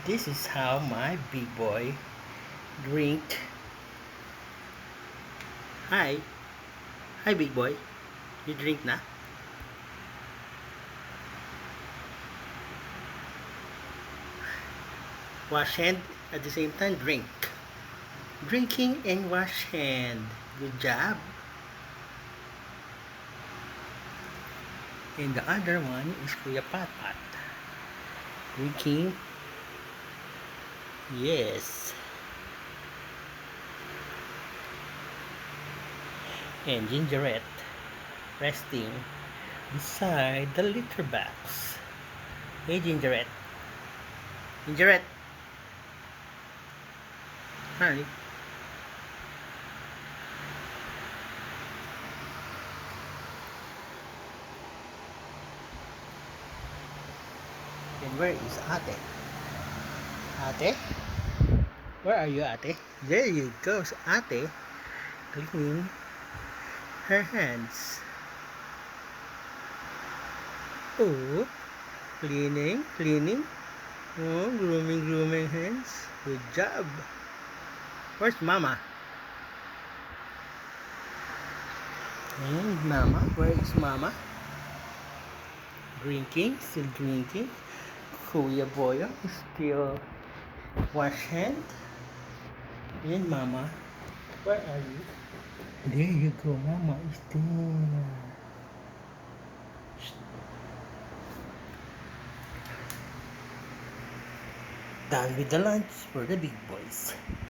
This is how my big boy drink. Hi. Hi, big boy. You drink na? Wash hand at the same time drink. Drinking and wash hand. Good job. And the other one is Kuya Patpat. Drinking. Yes. And Gingerette resting beside the litter box. Hey, Gingerette. Gingerette. Honey. And where is Ate? Ate? Where are you, Ate? There you go, Ate. Cleaning her hands. Oh, cleaning. Oh, grooming hands. Good job. Where's Mama? And Mama, where is Mama? Drinking, still drinking. Kuya Boyo still wash hand. And Mama, where are you? There you go, Mama is there. Done with the lunch for the big boys.